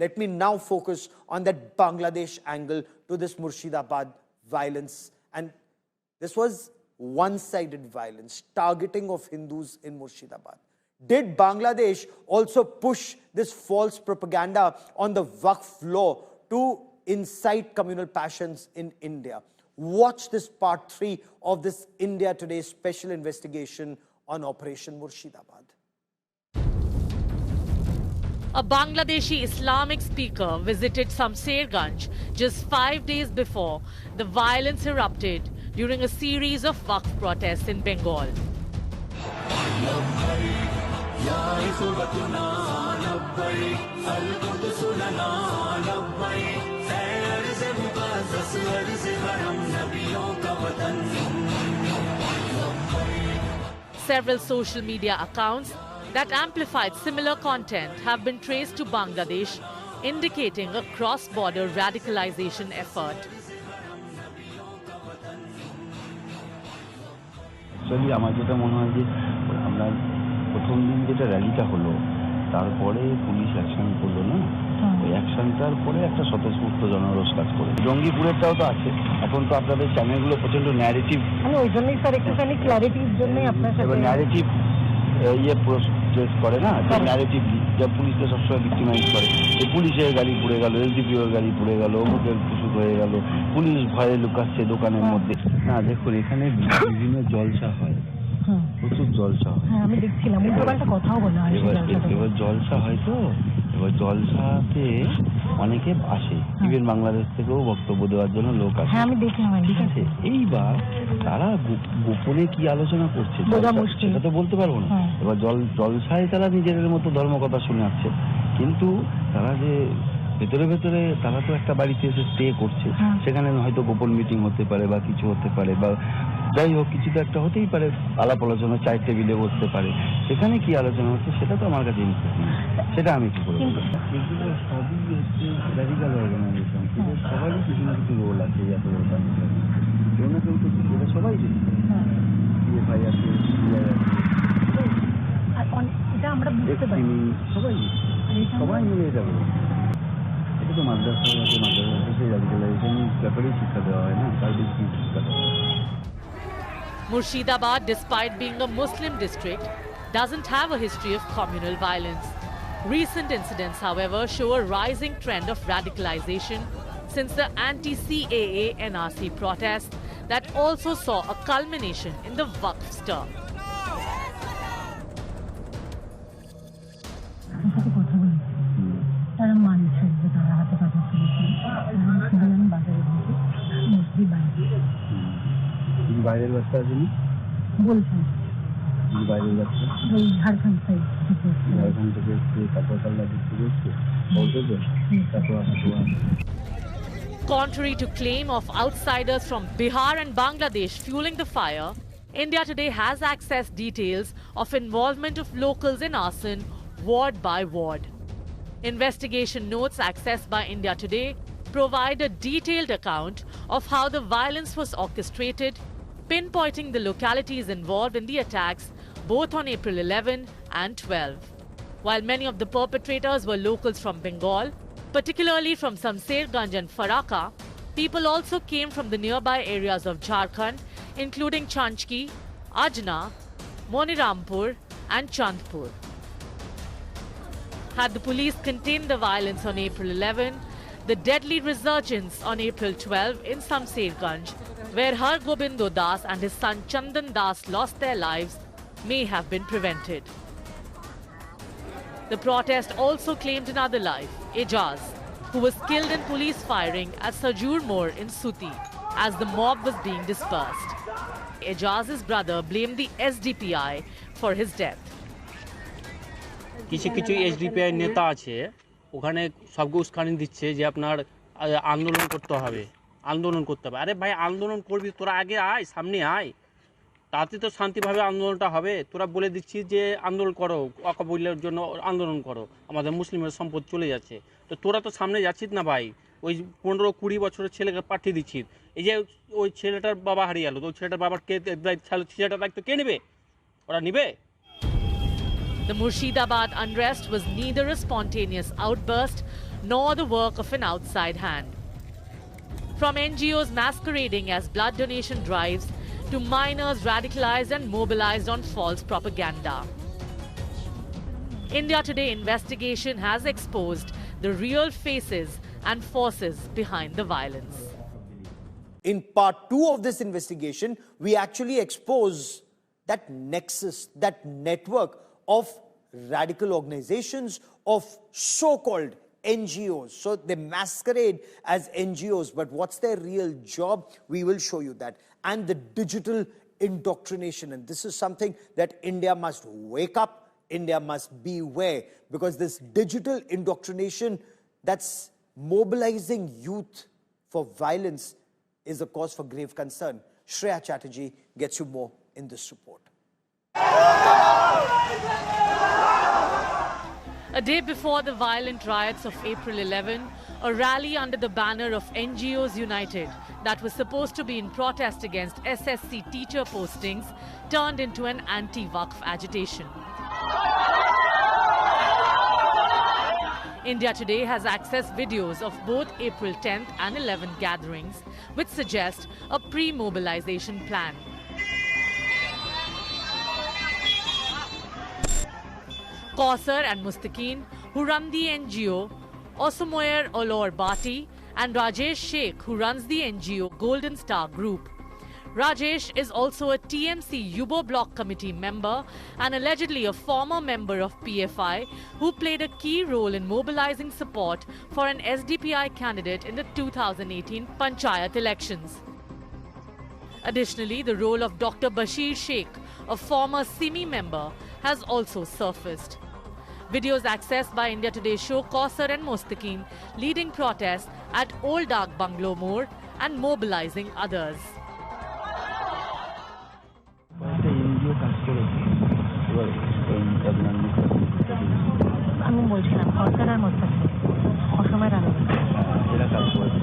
Let me now focus on that Bangladesh angle to this Murshidabad violence. And this was one-sided violence, targeting of Hindus in Murshidabad. Did Bangladesh also push this false propaganda on the Waqf law to incite communal passions in India? Watch this part 3 of this India Today special investigation on Operation Murshidabad. A Bangladeshi Islamic speaker visited Samserganj just 5 days before the violence erupted during a series of Waqf protests in Bengal. Several social media accounts that amplified similar content have been traced to Bangladesh, indicating a cross-border radicalization effort. Actually, আমার যেটা মনে হয় যে আমরা প্রথম দিন যেটা র্যালিটা হলো তারপরে পুলিশ অ্যাকশন করলো না, ওই অ্যাকশনটার পরে একটা স্বতঃস্ফূর্ত জনরোষ কাজ করে। জঙ্গিপুরেরটাও তো আছে। এখন তো আপনাদের চ্যানেলগুলো প্রচন্ড ন্যারেটিভ, আমি ওই জন্যই স্যার একটুখানি ক্ল্যারিটির জন্যই আপনার সাথে ন্যারেটিভ প্রেস করে না, ন্যারেটিভলি যা পুলিশকে সবসময় ভিক্টিমাইজ করে। এই পুলিশের গাড়ি পুড়ে গেল, এলজিপিওর গাড়ি পুড়ে গেল, অমুকের কিছু হয়ে গেল, পুলিশ ভয়ে লুকাচ্ছে দোকানের মধ্যে। না দেখুন, এখানে বিভিন্ন জলসা হয়, প্রচুর জলসা হয়। আমি দেখছিলাম উল্টোপাল্টা কথাও বলা হয়। এবার জলসা হয় তো, এবার জলসাতে অনেকে আসে, ইভেন বাংলাদেশ থেকেও বক্তব্য দেওয়ার জন্য লোক আসে। আমি দেখলাম, ঠিক আছে। এইবার তারা গোপনে কি আলোচনা করছে সেটা তো বলতে পারবো না। এবার জলসায় তারা নিজেদের মতো ধর্মকথা শোনাচ্ছে, কিন্তু তারা যে ভেতরে ভেতরে তারা তো একটা বাড়িতে এসে স্টে করছে, সেখানে হয়তো গোপন মিটিং হতে পারে বা কিছু হতে পারে, বা যাই হোক কিছু তো একটা হতেই পারে, আলাপ আলোচনা, চায়ের টেবিলে বসতে পারে। সেখানে কি আলোচনা হচ্ছে সেটা তো আমার কাছে ইন্টারেস্টিং, সেটা আমি কি করবো। এগুলো সবই হচ্ছে র্যাডিক্যাল অর্গানাইজেশন, সবারই কিছু না কিছু রোল আছে। এত অর্গানাইজেশন কেউ না কেউ তো এটা সবাই দেখি, সিএফআই আছে, সিআই আছে, এটা আমরা বুঝতে পারি, সবাই মিলে এটা বলে। এটা তো মাদ্রাসা আছে, মাদ্রাসা সেই র্যাডিক্যালাইজেশন ব্যাপারেই শিক্ষা দেওয়া হয় না, তার বেশি শিক্ষা দেওয়া হয়। Murshidabad, despite being a Muslim district, doesn't have a history of communal violence. Recent incidents, however, show a rising trend of radicalization since the anti-CAA NRC protests that also saw a culmination in the Waqf stir. তারা মানছে যে তারা হাতে পাথর তুলেছে, আমি বাজারে বলছি মসজিদ বাইরের বাচ্চা আছে বলছেন, বাইরের বাচ্চা ওই ঝাড়খণ্ড সাইড ঝাড়খণ্ড থেকে এসছে, তারপর কাল্লা দিচ্ছে এসছে, বলতে তো তারপর Contrary to claim of outsiders from Bihar and Bangladesh fueling the fire, India Today has accessed details of involvement of locals in arson ward by ward. Investigation notes accessed by India Today provide a detailed account of how the violence was orchestrated, pinpointing the localities involved in the attacks both on April 11 and 12. While many of the perpetrators were locals from Bengal, particularly from Samserganj and Faraka, people also came from the nearby areas of Jharkhand, including Chanchki, Ajna, Monirampur and Chandpur. Had the police contained the violence on April 11, the deadly resurgence on April 12 in Samserganj, where Har Gobindo Das and his son Chandan Das lost their lives, may have been prevented. The protest also claimed another life, Ejaz, who was killed in police firing at Sajur More in Suti as the mob was being dispersed. Ejaz's brother blamed the SDPI for his death. কিছু কিছু SDPI নেতা আছে, ওখানে সবকে উস্কানি দিচ্ছে যে আপনার আন্দোলন করতে হবে। আরে ভাই, আন্দোলন করবি তোরা, আগে আয়, সামনে আয়, তাতে তো শান্তিভাবে আন্দোলনটা হবে। তোরা বলে দিচ্ছিস যে আন্দোলন করো, অকাবুলের জন্য আন্দোলন করো, আমাদের মুসলিমের সম্পদ চলে যাচ্ছে, তো তোরা তো সামনে যাচ্ছিস না ভাই। ওই 15-20 বছরের ছেলেকে পাঠিয়ে দিচ্ছিস, এই যে ওই ছেলেটার বাবা হারিয়ে গেল, তো ওই ছেলেটার বাবার ছেলেটার দায়িত্ব কে নেবে? ওরা নেবে? The Murshidabad unrest was neither a spontaneous outburst nor the work of an outside hand. From NGOs masquerading as blood donation drives to minors radicalized and mobilized on false propaganda. India Today investigation has exposed the real faces and forces behind the violence. In part 2 of this investigation, we actually expose that nexus, that network of radical organizations, of so-called NGOs. So they masquerade as NGOs, but what's their real job? We will show you that. And the digital indoctrination. And this is something that India must wake up, India must beware, because this digital indoctrination that's mobilizing youth for violence is a cause for grave concern. Shreya Chatterjee gets you more in this report. A day before the violent riots of April 11, a rally under the banner of NGOs United that was supposed to be in protest against SSC teacher postings turned into an anti-Waqf agitation. India Today has accessed videos of both April 10th and 11th gatherings, which suggest a pre-mobilization plan. Kausar and Mustaqeen, who run the NGO Osumoyer Olor Bati, and Rajesh Sheikh, who runs the NGO Golden Star Group. Rajesh is also a TMC Yubo Block Committee member and allegedly a former member of PFI who played a key role in mobilizing support for an SDPI candidate in the 2018 Panchayat elections. Additionally, the role of Dr. Bashir Sheikh, a former SIMI member, has also surfaced. Videos accessed by India Today show Kausar and Mustaqeen leading protests at Old Dak Bungalow More and mobilizing others. আমি বলছিলাম কাউসার আর মোস্তাকিম অসময়ের আগে এরা কাজ করেছে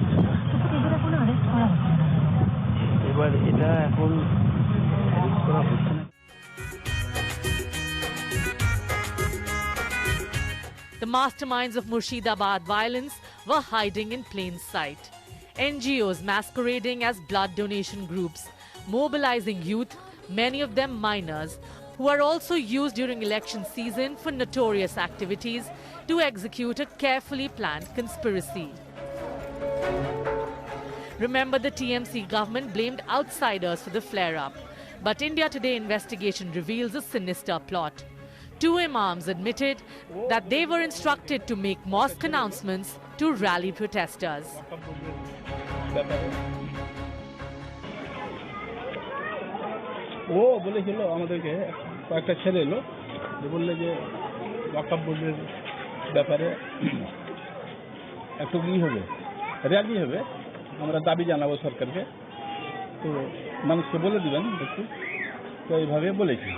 এদের এখন arrest করা হচ্ছে না এবার এটা এখন অ্যারেস্ট করা হচ্ছে না The masterminds of Murshidabad violence were hiding in plain sight. NGOs masquerading as blood donation groups, mobilizing youth, many of them minors, who are also used during election season for notorious activities to execute a carefully planned conspiracy. Remember, the TMC government blamed outsiders for the flare-up, but India Today investigation reveals a sinister plot. Two imams admitted that they were instructed to make mosque announcements to rally protesters. ও বলেছিল আমাদেরকে কয়েকটা ছেলে এলো যে বললে যে ওয়াকফ বোর্ডের ব্যাপারে একটু কি হবে র্যালি হবে আমরা দাবি জানাবো সরকারকে তো মানুষকে বলে দিবেন একটু তো এইভাবে বলেছি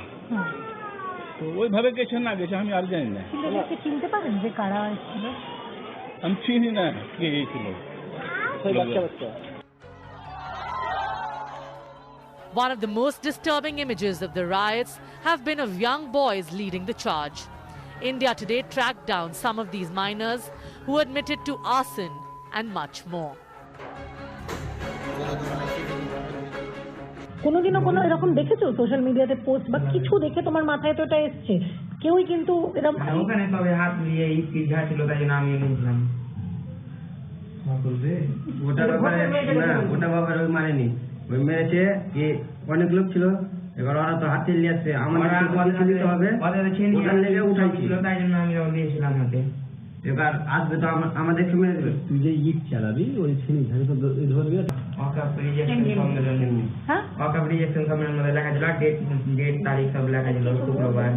তো ওইভাবে গেছে না গেছে আমি আর জানি না চিনতে পারেন যে কারা ছিল আমি চিনি না কে গিয়েছিল One of the most disturbing images of the riots have been of young boys leading the charge. India Today tracked down some of these minors who admitted to arson and much more. কোনোদিনও কোনো এরকম দেখেছো social মিডিয়াতে post বা কিছু দেখে তোমার মাথায় তো এটা এসছে কেউই কিন্তু এরকম ওখানে তবে হাত মিলিয়ে ইস্তির ঘা ছিল তাই জন্য আমি নিয়েছিলাম ওটা ব্যাপারে না ওটা ব্যাপারে ওই মানেনি ওই মেরেছে কি অনেক লোক ছিল এবার ওরা তো হাতে নিয়ে আসছে আমাদের দিতে হবে ওটার লেগে উঠাইছিল তাই জন্য আমি দিয়েছিলাম হাতে এবার আসবে তো আমাদেরকে মেরে দেবে তুই যে ইট চালাবি ওই ছিনি ঝাড়ি তো ধরবে ওয়াকফ রিজেকশন সম্মেলন হ্যাঁ ওয়াকফ রিজেকশন সম্মেলনের মধ্যে লেখা ছিল ডেট তারিখ সব লেখা ছিল শুক্রবার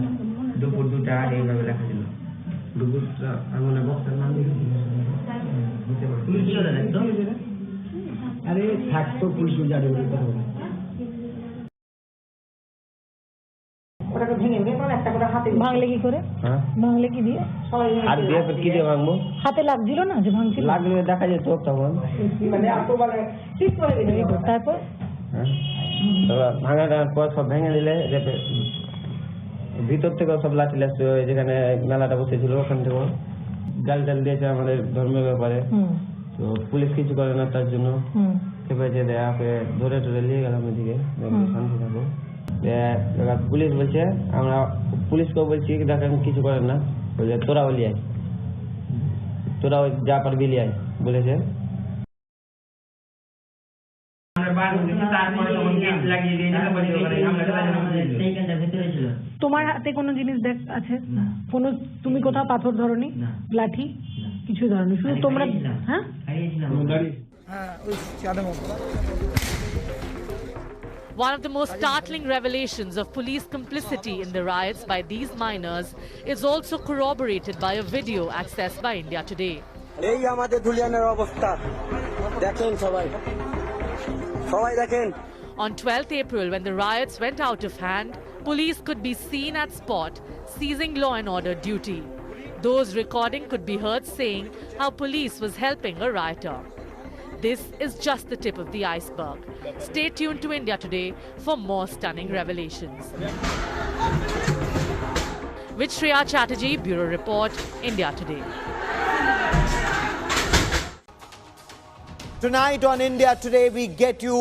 দুপুর 2টা এইভাবে লেখা ছিল দুপুরটা মানে বক্তার নাম পুলিশ ছিল দেখতো আরে থাকতো পুলিশ জানে ওটাকে ভেঙে ভেঙে একটা করে হাতে ভাঙলে কি করে ভাঙলে কি দিয়ে হাত দিয়ে কি দিয়ে ভাঙবো হাতে লাগছিল না যে ভাঙছিল লাগলে দেখা যেত তখন মানে একেবারে ঠিক করে দিল তারপর ভাঙাটার পর সব ভেঙে দিলে ভিতর থেকে সব লাঠি লাগছে যেখানে মেলাটা বসেছিল ওখান থেকে জাল জাল দিয়েছে আমাদের ধর্মের ব্যাপারে তো পুলিশ কিছু করে না তার জন্য খেপেছে দেয়া ধরে টরে নিয়ে গেলাম এদিকে শান্তি থাকো পুলিশ বলছে আমরা পুলিশকেও বলছি দেখেন কিছু করেন না বলছে তোরাও লিয়ে আয় তোরাও যা পারবি লিয়ে আয় বলেছে তোমার হাতে কোনো জিনিস আছে কোনো তুমি কোথাও পাথর ধরনি লাঠি কিছু ধরনি শুধু তোমরা হ্যাঁ One of the most startling revelations of police complicity in the riots by these miners is also corroborated by a video accessed by India Today. এই আমাদের ধুলিয়ানের অবস্থা দেখেন সবাই দেখেন On 12th April, when the riots went out of hand, police could be seen at spot seizing law and order duty. Those recording could be heard saying how police was helping a rioter. This is just the tip of the iceberg. Stay tuned to India Today for more stunning revelations. With Shreya Chatterjee, Bureau Report, India Today. Tonight on India Today, we get you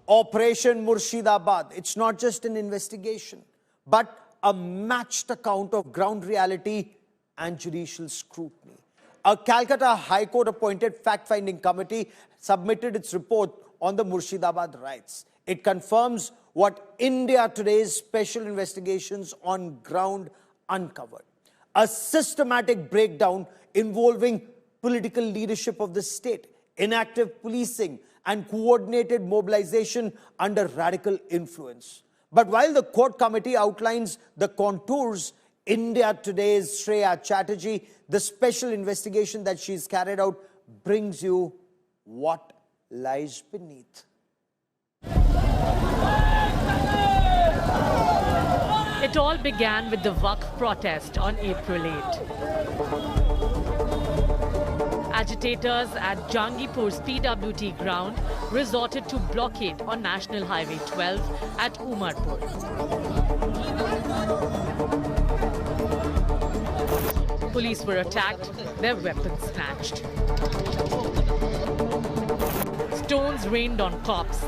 Operation Murshidabad. It's not just an investigation, but a matched account of ground reality and judicial scrutiny. A Calcutta High Court appointed fact-finding committee submitted its report on the Murshidabad riots. It confirms what India Today's special investigations on ground uncovered. A systematic breakdown involving political leadership of the state, inactive policing, and coordinated mobilization under radical influence. But while the court committee outlines the contours, India Today's Shreya Chatterjee, the special investigation that she's carried out, brings you what lies beneath. It all began with the Waqf protest on April 8. Agitators at Jangipur's PWT ground resorted to blockade on National Highway 12 at Umarpur. Police were attacked, their weapons snatched. Stones rained on cops.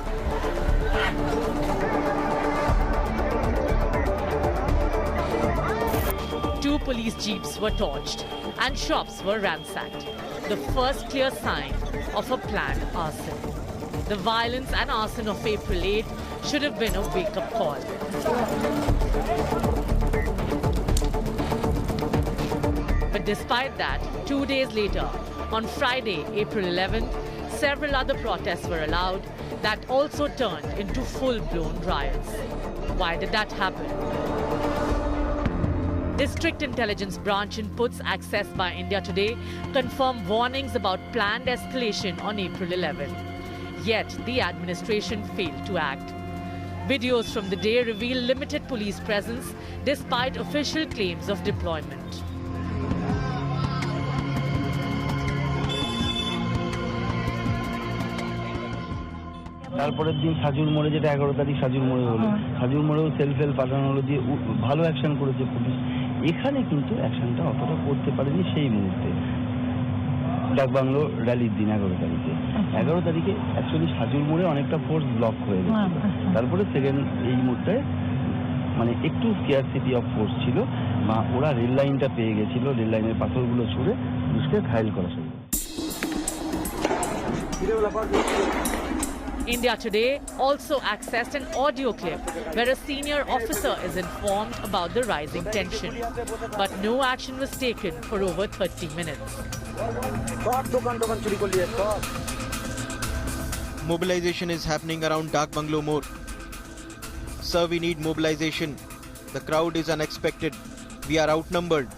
Two police jeeps were torched and shops were ransacked. The first clear sign of a planned arson. The violence and arson of April 8 should have been a wake-up call. But despite that, 2 days later, on Friday, April 11th, several other protests were allowed that also turned into full-blown riots. Why did that happen? District Intelligence Branch inputs accessed by India Today confirm warnings about planned escalation on April 11. Yet, the administration failed to act. Videos from the day reveal limited police presence despite official claims of deployment. তারপরের দিন সাজুর মোড়ে, যেটা 11 তারিখ সাজুর মোড়ে হলো, সাজুর মোড়েও self help পাঠানো হলো, দিয়ে ভালো অ্যাকশন করেছে পুলিশ। এখানে কিন্তু অ্যাকশনটা অতটা করতে পারেনি সেই মুহূর্তে। ডাকবাংলো র্যালির দিন 11 তারিখে 11 তারিখে অ্যাকচুয়ালি সাজুর মোড়ে অনেকটা ফোর্স ব্লক হয়ে গেছিল। তারপরে সেকেন্ড এই মুহূর্তে মানে একটু স্কেয়ারসিটি অফ ফোর্স ছিল, বা ওরা রেল লাইনটা পেয়ে গেছিল, রেল লাইনের পাথরগুলো ছুঁড়ে পুলিশকে ঘায়েল করা শুরু। India Today also accessed an audio clip where a senior officer is informed about the rising tension. But no action was taken for over 30 minutes. Mobilization is happening around Dak Bungalow More. Sir, we need mobilization. The crowd is unexpected. We are outnumbered.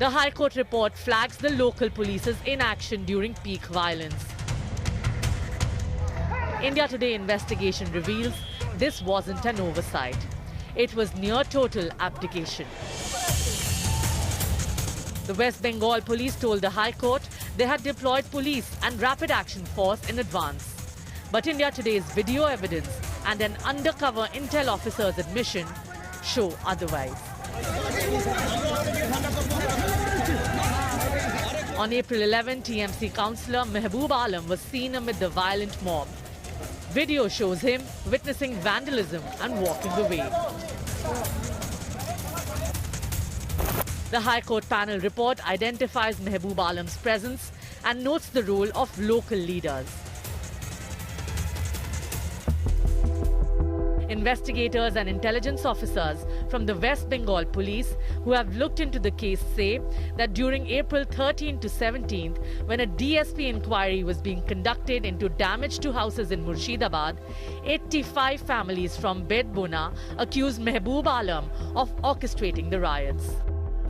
The High Court report flags the local police's inaction during peak violence. India Today investigation reveals this wasn't an oversight. It was near total abdication. The West Bengal police told the High Court they had deployed police and rapid action force in advance. But India Today's video evidence and an undercover intel officer's admission show otherwise. On April 11, TMC councillor Mehboob Alam was seen amid the violent mob. Video shows him witnessing vandalism and walking away. The High Court panel report identifies Mehboob Alam's presence and notes the role of local leaders. Investigators and intelligence officers from the West Bengal Police who have looked into the case say that during April 13 to 17th, when a DSP inquiry was being conducted into damage to houses in Murshidabad, 85 families from Bedbona accused Mehboob Alam of orchestrating the riots.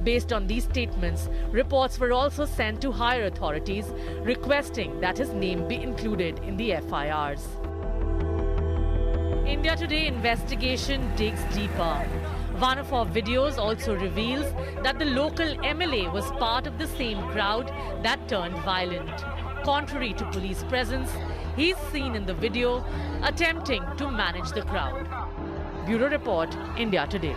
Based on these statements, reports were also sent to higher authorities requesting that his name be included in the FIRs. India Today investigation digs deeper. One of our videos also reveals that the local MLA was part of the same crowd that turned violent. Contrary to police presence, he's seen in the video attempting to manage the crowd. Bureau Report, India Today.